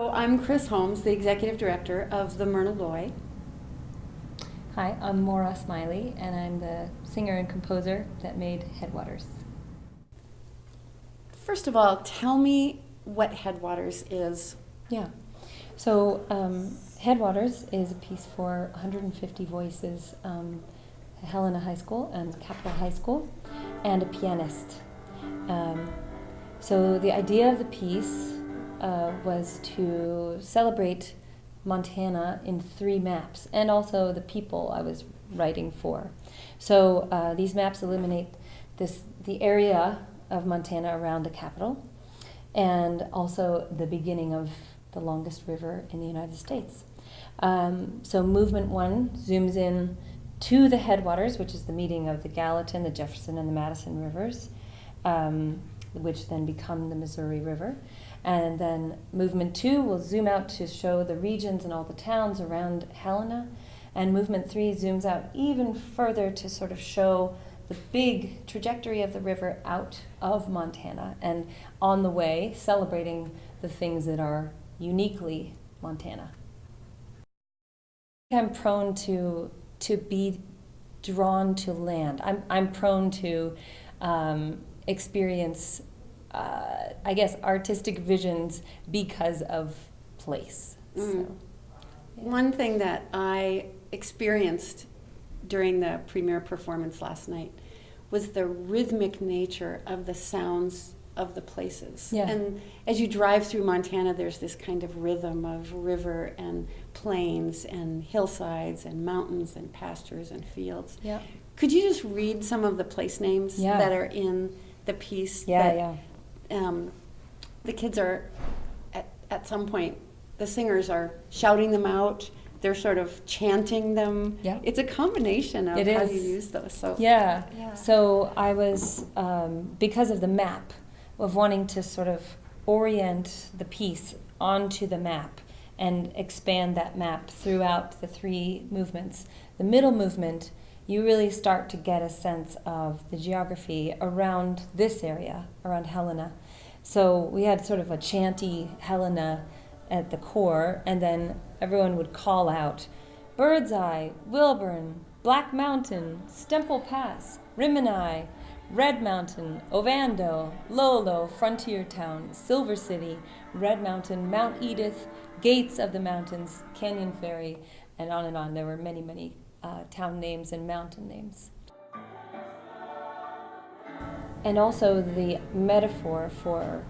So I'm Chris Holmes, the Executive Director of the Myrna Loy. Hi, I'm Maura Smiley, and I'm the singer and composer that made Headwaters. First of all, tell me what Headwaters is. Yeah. So Headwaters is a piece for 150 voices, Helena High School and Capitol High School, and a pianist. So the idea of the piece was to celebrate Montana in 3 maps, and also the people I was writing for. So these maps illuminate the area of Montana around the capital, and also the beginning of the longest river in the United States. So movement 1 zooms in to the headwaters, which is the meeting of the Gallatin, the Jefferson, and the Madison rivers, which then become the Missouri River. And then movement 2 will zoom out to show the regions and all the towns around Helena. And movement 3 zooms out even further to sort of show the big trajectory of the river out of Montana, and on the way celebrating the things that are uniquely Montana. I'm prone to be drawn to land. I'm prone to experience, I guess, artistic visions because of place. So, yeah. One thing that I experienced during the premiere performance last night was the rhythmic nature of the sounds of the places. Yeah. And as you drive through Montana, there's this kind of rhythm of river and plains and hillsides and mountains and pastures and fields. Yeah. Could you just read some of the place names that are in the piece? Yeah. The kids are, at some point, the singers are shouting them out. They're sort of chanting them. Yeah. It's a combination of how you use those. So Yeah. So I was, because of the map, of wanting to sort of orient the piece onto the map and expand that map throughout the 3 movements. The middle movement, you really start to get a sense of the geography around this area, around Helena. So we had sort of a chanty Helena at the core, and then everyone would call out Birdseye, Wilburn, Black Mountain, Stemple Pass, Rimini, Red Mountain, Ovando, Lolo, Frontier Town, Silver City, Red Mountain, Mount Edith, Gates of the Mountains, Canyon Ferry, and on and on. There were many, many town names and mountain names. And also the metaphor for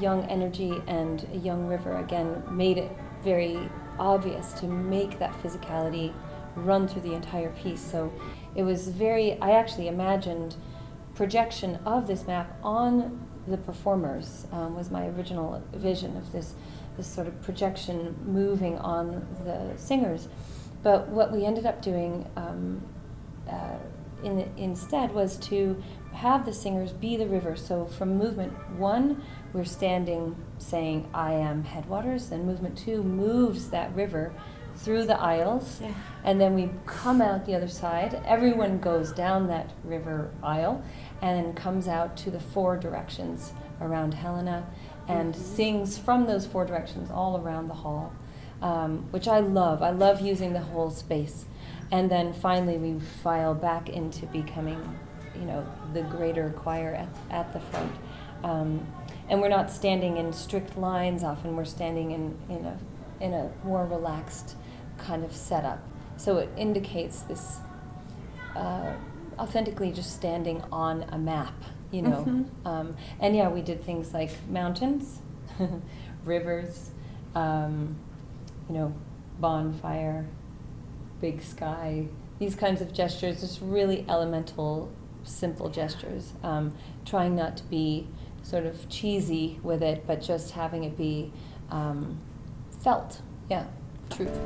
young energy and a young river, again, made it very obvious to make that physicality run through the entire piece. So it was I actually imagined projection of this map on the performers, was my original vision of this sort of projection moving on the singers. But what we ended up doing instead was to have the singers be the river. So from movement 1, we're standing saying, I am Headwaters, and movement 2 moves that river through the aisles, and then we come out the other side. Everyone goes down that river aisle and comes out to the 4 directions around Helena and sings from those 4 directions all around the hall, which I love. I love using the whole space. And then finally we file back into becoming, the greater choir at the front. And we're not standing in strict lines often. We're standing in a more relaxed kind of setup. So it indicates this authentically just standing on a map, And yeah, we did things like mountains, rivers, bonfire, big sky, these kinds of gestures, just really elemental, simple gestures, trying not to be sort of cheesy with it, but just having it be felt, truth.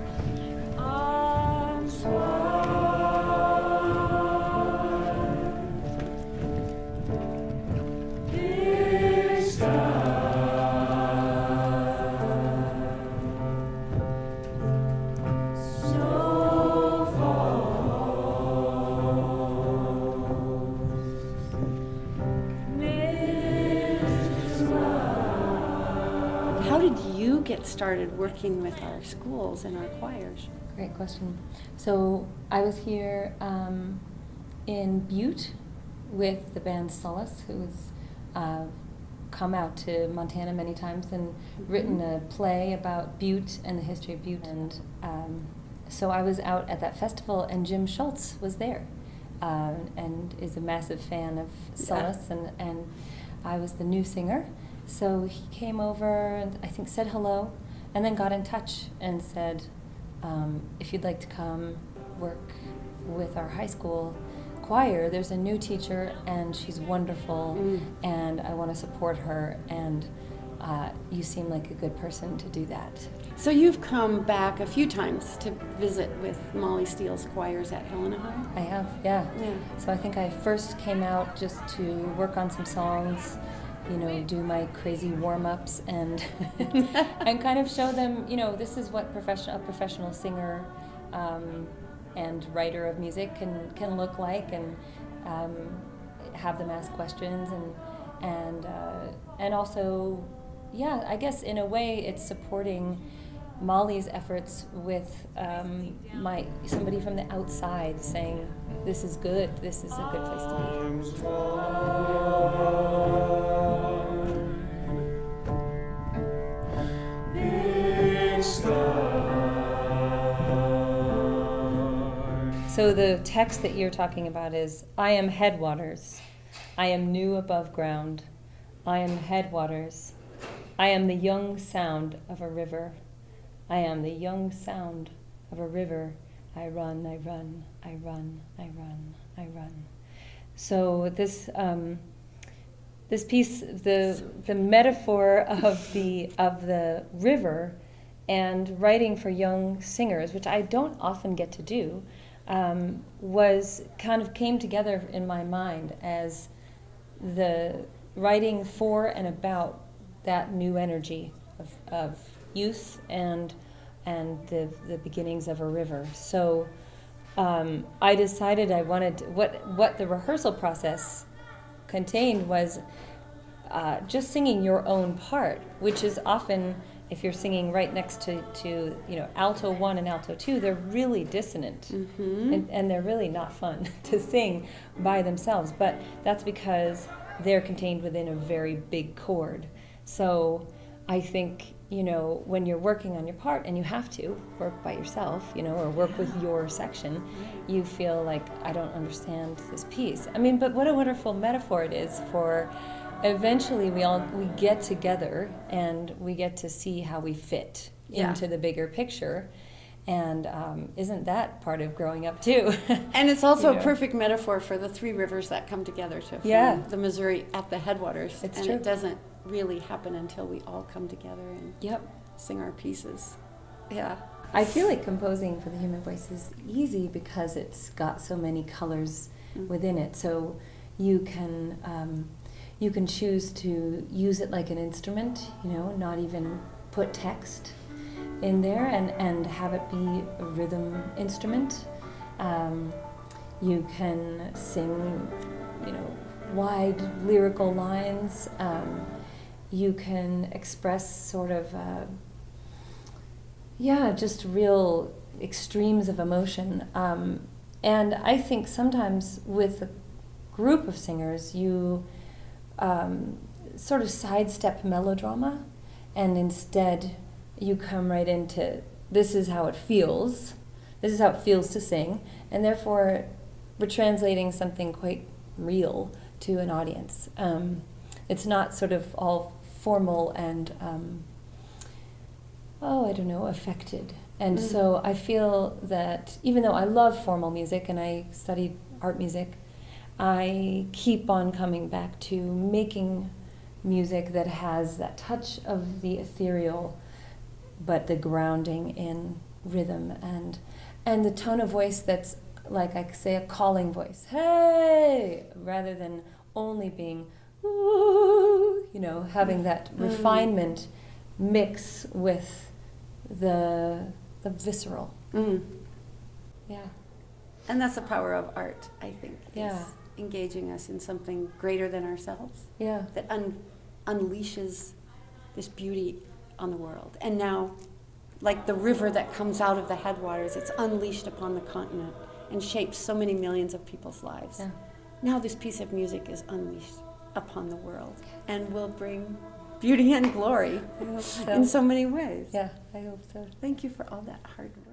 get started working with our schools and our choirs? Great question. So I was here in Butte with the band Solace, who's come out to Montana many times and written a play about Butte and the history of Butte. And so I was out at that festival, and Jim Schultz was there, and is a massive fan of Solace, and I was the new singer. So he came over and I think said hello, and then got in touch and said, if you'd like to come work with our high school choir, there's a new teacher and she's wonderful, and I want to support her, and you seem like a good person to do that. So you've come back a few times to visit with Molly Steele's choirs at Helena High? I have, yeah. So I think I first came out just to work on some songs, you know, do my crazy warm-ups and and kind of show them, you know, this is what a professional singer and writer of music can look like, and have them ask questions, and also, yeah, I guess in a way it's supporting Molly's efforts with somebody from the outside saying, this is good, this is a good place to be. So the text that you're talking about is, I am headwaters, I am new above ground, I am headwaters, I am the young sound of a river, I am the young sound of a river, I run, I run, I run, I run, I run. So this piece, the metaphor of the river and writing for young singers, which I don't often get to do, was kind of came together in my mind as the writing for and about that new energy of youth and the beginnings of a river. So I decided I wanted what the rehearsal process contained was just singing your own part, which is often, if you're singing right next to you know, alto 1 and alto 2, they're really dissonant, and they're really not fun to sing by themselves. But that's because they're contained within a very big chord. So I think, you know, when you're working on your part and you have to work by yourself, you know, or work with your section, you feel like, I don't understand this piece. I mean, but what a wonderful metaphor it is for eventually we get together and we get to see how we fit into the bigger picture. And isn't that part of growing up too? And it's also You know. a perfect metaphor for the three rivers that come together to form the Missouri at the headwaters. It's and true. it doesn't really happen until we all come together and Yep. sing our pieces. Yeah. I feel like composing for the human voice is easy because it's got so many colors within it. So you can choose to use it like an instrument, you know, not even put text in there, and have it be a rhythm instrument. You can sing, you know, wide lyrical lines. You can express sort of, just real extremes of emotion. And I think sometimes with a group of singers, you sort of sidestep melodrama, and instead you come right into, this is how it feels. This is how it feels to sing. And therefore, we're translating something quite real to an audience. It's not sort of all formal and, affected. And so I feel that even though I love formal music and I studied art music, I keep on coming back to making music that has that touch of the ethereal, but the grounding in rhythm and the tone of voice that's, like I say, a calling voice, hey, rather than only being, ooh, you know, having that refinement mix with the visceral. Yeah. And that's the power of art, I think. Yeah. Is engaging us in something greater than ourselves. Yeah. That unleashes this beauty on the world. And now, like the river that comes out of the Headwaters, it's unleashed upon the continent and shapes so many millions of people's lives. Yeah. Now this piece of music is unleashed upon the world and will bring beauty and glory I hope so. in so many ways. Yeah, I hope so. Thank you for all that hard work.